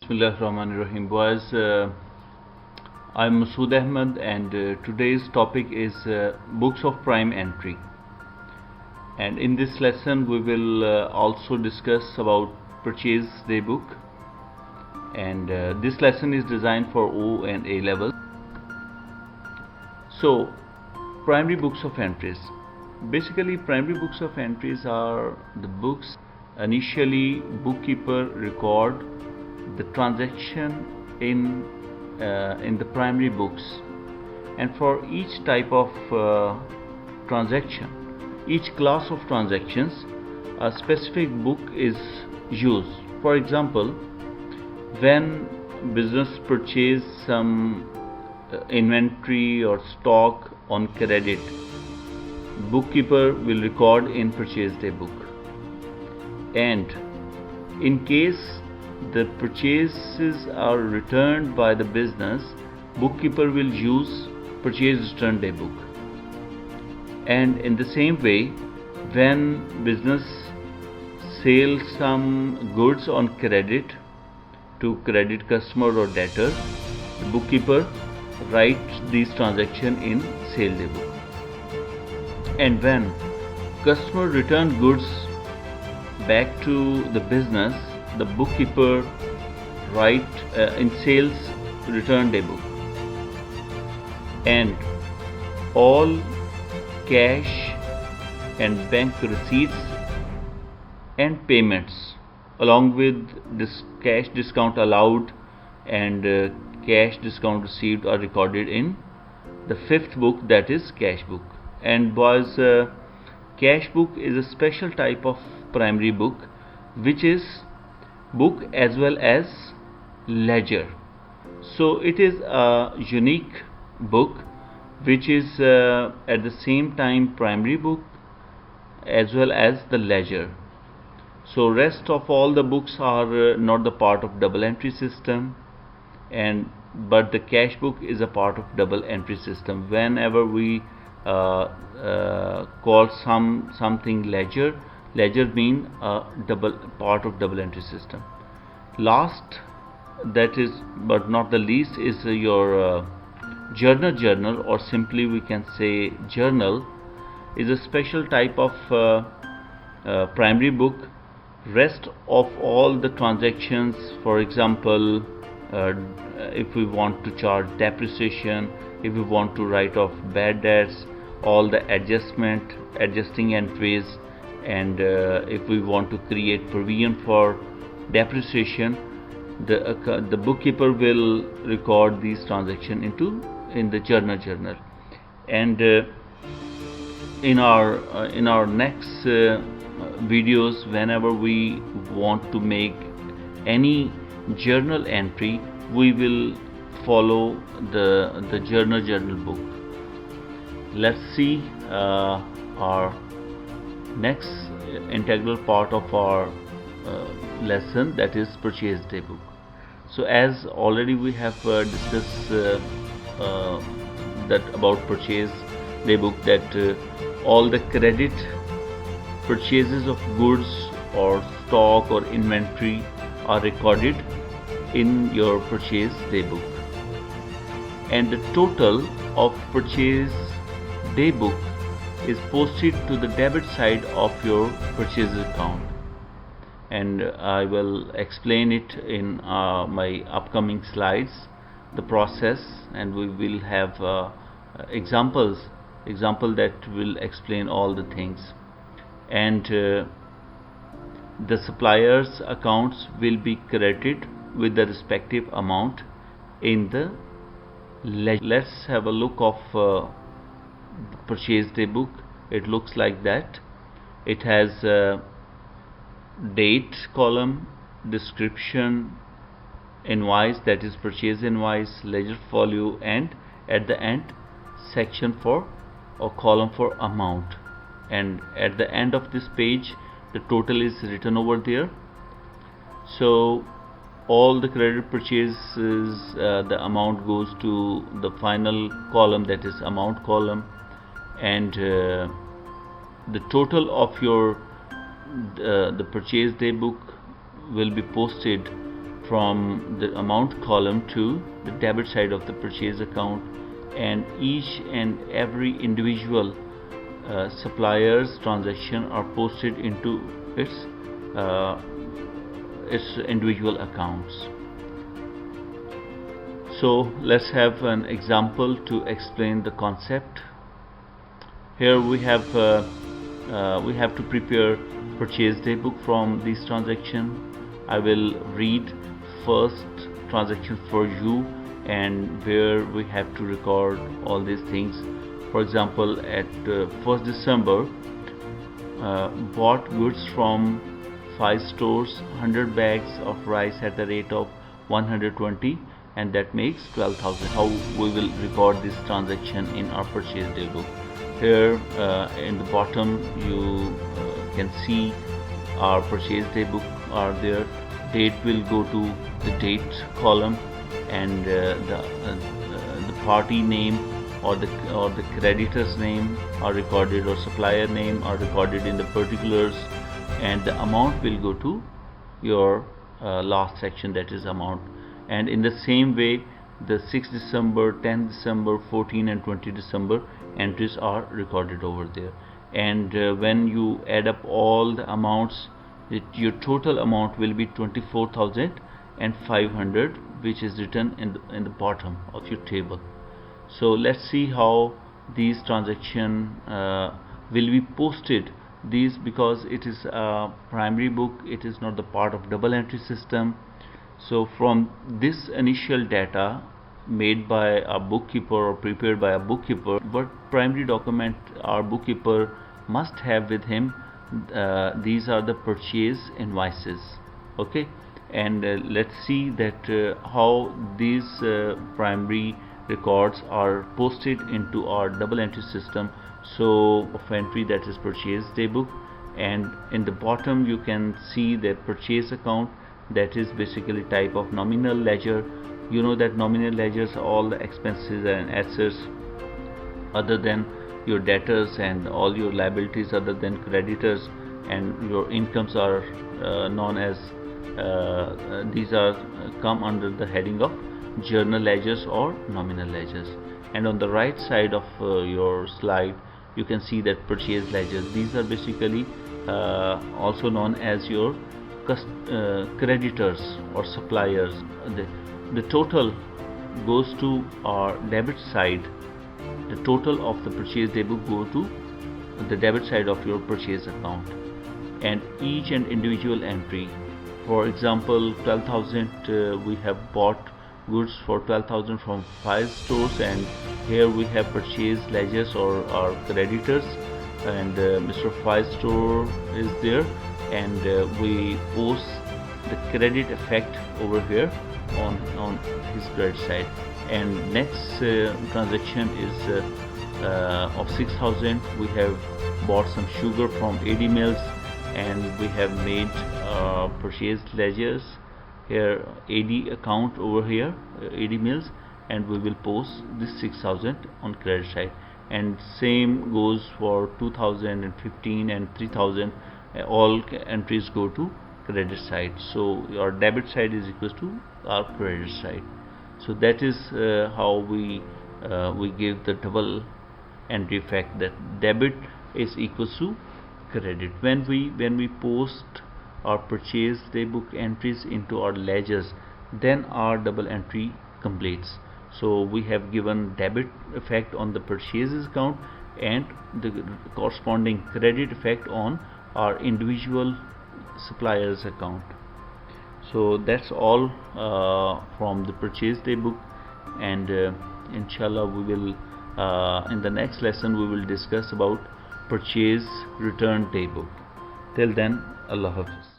Bismillahirrahmanirrahim. Boys, I'm Masood Ahmed, and today's topic is books of prime entry. And in this lesson, we will also discuss about purchase day book. And this lesson is designed for O and A level. So, primary books of entries. Basically, primary books of entries are the books initially bookkeeper record the transaction in the primary books, and for each type of transaction, each class of transactions, a specific book is used. For example, when business purchase some inventory or stock on credit, bookkeeper will record in purchase day book. And in case the purchases are returned by the business, bookkeeper will use purchase return day book. And in the same way, when business sells some goods on credit to credit customer or debtor, the bookkeeper writes these transactions in sale day book. And when customer return goods back to the business, the bookkeeper write in sales return day book. And all cash and bank receipts and payments along with this cash discount allowed and cash discount received are recorded in the fifth book, that is cash book. And boys, cash book is a special type of primary book which is book as well as ledger. So it is a unique book which is at the same time primary book as well as the ledger. So rest of all the books are not the part of double entry system, but the cash book is a part of double entry system. Whenever we call something ledger mean double part of double entry system. Last, that is but not the least, is your journal, or simply we can say journal, is a special type of primary book. Rest of all the transactions, for example, if we want to charge depreciation, if we want to write off bad debts, all the adjusting entries, and if we want to create provision for depreciation, the bookkeeper will record these transactions in the journal. And in our next videos, whenever we want to make any journal entry, we will follow the journal book. Let's see our next integral part of our lesson, that is purchase day book. So as already we have discussed that about purchase day book, that all the credit purchases of goods or stock or inventory are recorded in your purchase day book, and the total of purchase day book is posted to the debit side of your purchase account. And I will explain it in my upcoming slides, the process, and we will have example that will explain all the things. And the suppliers accounts will be credited with the respective amount in the ledger. Let's have a look of the purchase day book. It looks like that. It has date column, description, invoice, that is purchase invoice, ledger folio, and at the end section for or column for amount. And at the end of this page, the total is written over there. So all the credit purchases, the amount goes to the final column, that is amount column, and the total of your the purchase day book will be posted from the amount column to the debit side of the purchase account, and each and every individual supplier's transaction are posted into its individual accounts. So let's have an example to explain the concept. Here we have to prepare purchase day book from this transaction. I will read first transaction for you, and where we have to record all these things. For example, at 1st December, bought goods from 5 stores, 100 bags of rice at the rate of 120, and that makes 12,000. How we will record this transaction in our purchase day book? Here in the bottom you can see our purchase day book are there. Date will go to the date column, and the party name or the creditor's name are recorded, or supplier name are recorded in the particulars, and the amount will go to your last section, that is amount. And in the same way, the 6th December, 10th December, 14 and 20 December entries are recorded over there. And when you add up all the amounts, your total amount will be 24,500, which is written in the bottom of your table. So let's see how these transactions will be posted. These, because it is a primary book, it is not the part of double entry system. So from this initial data made by a bookkeeper or prepared by a bookkeeper, what primary document our bookkeeper must have with him, these are the purchase invoices. Okay, and let's see that how these primary records are posted into our double entry system. So of entry, that is purchase day book, and in the bottom you can see the purchase account, that is basically type of nominal ledger. You know that nominal ledgers are all the expenses and assets other than your debtors, and all your liabilities other than creditors, and your incomes are known as these are come under the heading of journal ledgers or nominal ledgers. And on the right side of your slide you can see that purchase ledgers. These are basically also known as your creditors or suppliers. The total goes to our debit side. The total of the purchase day book go to the debit side of your purchase account, and each and individual entry. For example, 12,000 we have bought goods for 12,000 from 5 stores, and here we have purchase ledgers or our creditors, and Mr. 5 store is there, and we post the credit effect over here on his credit side. And next transaction is of 6,000. We have bought some sugar from AD Mills, and we have made purchase ledgers here, AD account over here, AD Mills, and we will post this 6,000 on credit side. And same goes for 2,015 and 3,000. All entries go to credit side. So our debit side is equal to our credit side. So that is how we give the double entry effect, that debit is equal to credit. When we post our purchase day book entries into our ledgers, then our double entry completes. So we have given debit effect on the purchases account and the corresponding credit effect on our individual suppliers account. So that's all from the purchase day book, and inshallah we will in the next lesson we will discuss about purchase return day book. Till then, Allah Hafiz.